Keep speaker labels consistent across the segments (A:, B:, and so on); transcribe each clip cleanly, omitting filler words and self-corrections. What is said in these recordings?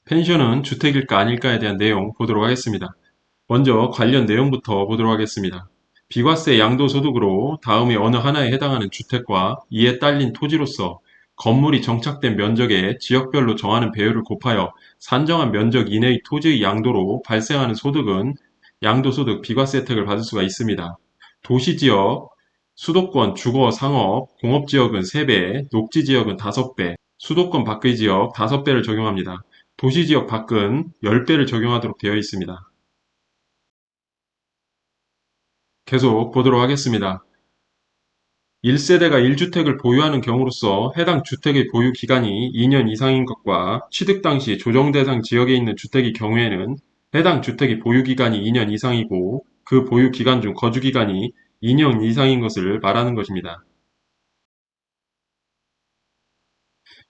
A: 펜션은 주택일까 아닐까에 대한 내용 보도록 하겠습니다. 먼저 관련 내용부터 보도록 하겠습니다. 비과세 양도소득으로 다음에 어느 하나에 해당하는 주택과 이에 딸린 토지로서 건물이 정착된 면적에 지역별로 정하는 배율을 곱하여 산정한 면적 이내의 토지의 양도로 발생하는 소득은 양도소득 비과세 혜택을 받을 수가 있습니다. 도시지역, 수도권, 주거, 상업, 공업지역은 3배, 녹지지역은 5배, 수도권 밖의 지역 5배를 적용합니다. 도시지역 밖은 10배를 적용하도록 되어 있습니다. 계속 보도록 하겠습니다. 1세대가 1주택을 보유하는 경우로서 해당 주택의 보유 기간이 2년 이상인 것과 취득 당시 조정 대상 지역에 있는 주택의 경우에는 해당 주택의 보유 기간이 2년 이상이고 그 보유 기간 중 거주 기간이 2년 이상인 것을 말하는 것입니다.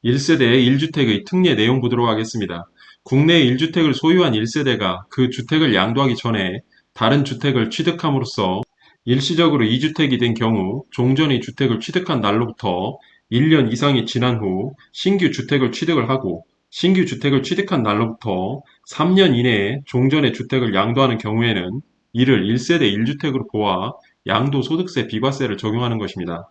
A: 1세대의 1주택의 특례 내용 보도록 하겠습니다. 국내에 1주택을 소유한 1세대가 그 주택을 양도하기 전에 다른 주택을 취득함으로써 일시적으로 2주택이 된 경우 종전의 주택을 취득한 날로부터 1년 이상이 지난 후 신규 주택을 취득을 하고 신규 주택을 취득한 날로부터 3년 이내에 종전의 주택을 양도하는 경우에는 이를 1세대 1주택으로 보아 양도소득세 비과세를 적용하는 것입니다.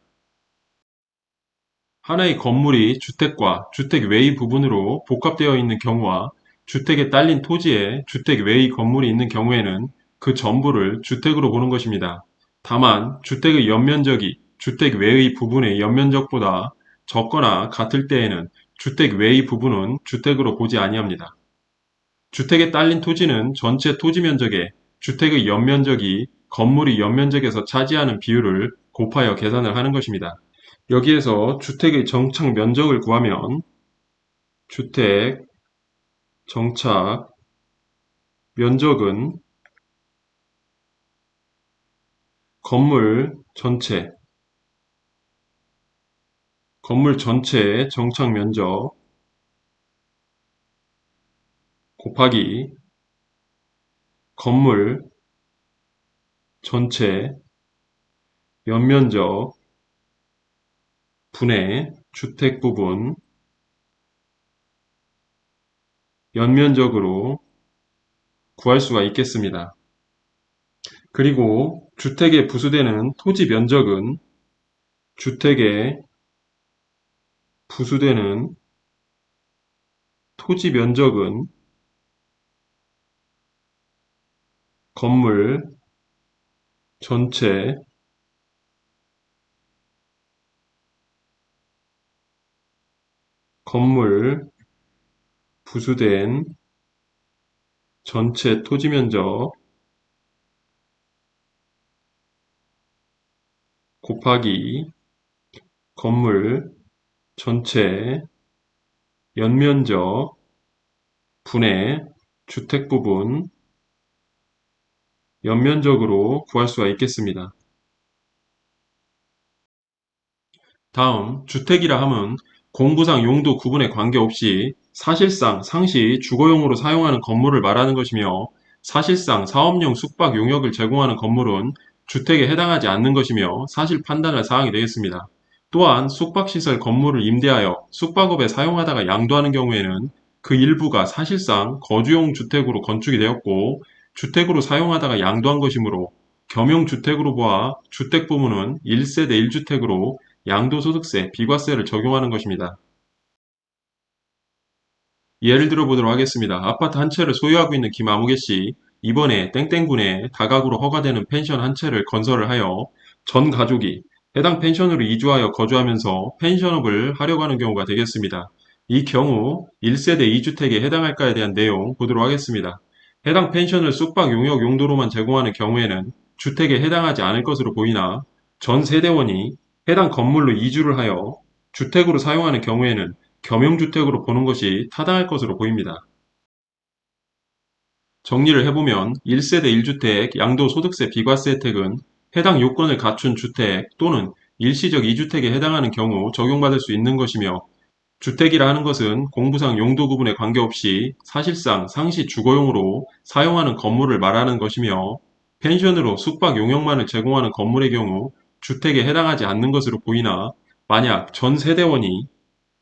A: 하나의 건물이 주택과 주택 외의 부분으로 복합되어 있는 경우와 주택에 딸린 토지에 주택 외의 건물이 있는 경우에는 그 전부를 주택으로 보는 것입니다. 다만 주택의 연면적이 주택 외의 부분의 연면적보다 적거나 같을 때에는 주택 외의 부분은 주택으로 보지 아니합니다. 주택에 딸린 토지는 전체 토지 면적에 주택의 연면적이 건물의 연면적에서 차지하는 비율을 곱하여 계산을 하는 것입니다. 여기에서 주택의 정착 면적을 구하면 주택 정착 면적은 건물 전체의 정착 면적 곱하기 건물 전체 연면적 분의 주택 부분 연면적으로 구할 수가 있겠습니다. 그리고 주택에 부수되는 토지 면적은 주택에 부수되는 토지 면적은 건물 전체 건물 부수된 전체 토지 면적 곱하기 건물 전체 연면적 분의 주택 부분 연면적으로 구할 수가 있겠습니다. 다음 주택이라 함은 공부상 용도 구분에 관계없이 사실상 상시 주거용으로 사용하는 건물을 말하는 것이며 사실상 사업용 숙박 용역을 제공하는 건물은 주택에 해당하지 않는 것이며 사실 판단할 사항이 되겠습니다. 또한 숙박시설 건물을 임대하여 숙박업에 사용하다가 양도하는 경우에는 그 일부가 사실상 거주용 주택으로 건축이 되었고 주택으로 사용하다가 양도한 것이므로 겸용주택으로 보아 주택 부문은 1세대 1주택으로 양도소득세, 비과세를 적용하는 것입니다. 예를 들어 보도록 하겠습니다. 아파트 한 채를 소유하고 있는 김아무개 씨, 이번에 땡땡군에 다가구로 허가되는 펜션 한 채를 건설을 하여 전 가족이 해당 펜션으로 이주하여 거주하면서 펜션업을 하려고 하는 경우가 되겠습니다. 이 경우 1세대 2주택에 해당할까에 대한 내용 보도록 하겠습니다. 해당 펜션을 숙박 용역 용도로만 제공하는 경우에는 주택에 해당하지 않을 것으로 보이나 전 세대원이 해당 건물로 이주를 하여 주택으로 사용하는 경우에는 겸용주택으로 보는 것이 타당할 것으로 보입니다. 정리를 해보면 1세대 1주택 양도소득세 비과세 혜택은 해당 요건을 갖춘 주택 또는 일시적 2주택에 해당하는 경우 적용받을 수 있는 것이며 주택이라 하는 것은 공부상 용도 구분에 관계없이 사실상 상시 주거용으로 사용하는 건물을 말하는 것이며 펜션으로 숙박 용역만을 제공하는 건물의 경우 주택에 해당하지 않는 것으로 보이나 만약 전 세대원이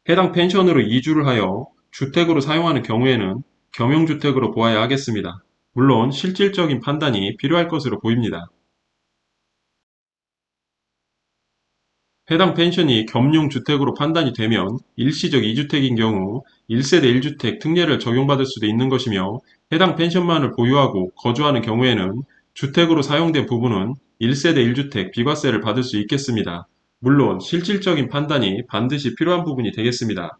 A: 해당 펜션으로 이주를 하여 주택으로 사용하는 경우에는 겸용주택으로 보아야 하겠습니다. 물론 실질적인 판단이 필요할 것으로 보입니다. 해당 펜션이 겸용주택으로 판단이 되면 일시적 2주택인 경우 1세대 1주택 특례를 적용받을 수도 있는 것이며, 해당 펜션만을 보유하고 거주하는 경우에는 주택으로 사용된 부분은 1세대 1주택 비과세를 받을 수 있겠습니다. 물론 실질적인 판단이 반드시 필요한 부분이 되겠습니다.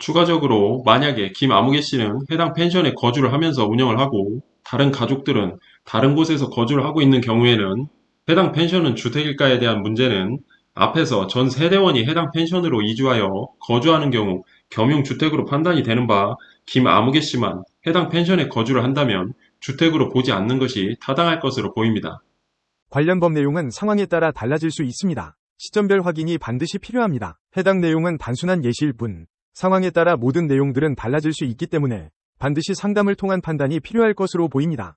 A: 추가적으로 만약에 김아무개 씨는 해당 펜션에 거주를 하면서 운영을 하고 다른 가족들은 다른 곳에서 거주를 하고 있는 경우에는 해당 펜션은 주택일까에 대한 문제는 앞에서 전 세대원이 해당 펜션으로 이주하여 거주하는 경우 겸용주택으로 판단이 되는 바, 김아무개 씨만 해당 펜션에 거주를 한다면 주택으로 보지 않는 것이 타당할 것으로 보입니다.
B: 관련 법 내용은 상황에 따라 달라질 수 있습니다. 시점별 확인이 반드시 필요합니다. 해당 내용은 단순한 예시일 뿐, 상황에 따라 모든 내용들은 달라질 수 있기 때문에 반드시 상담을 통한 판단이 필요할 것으로 보입니다.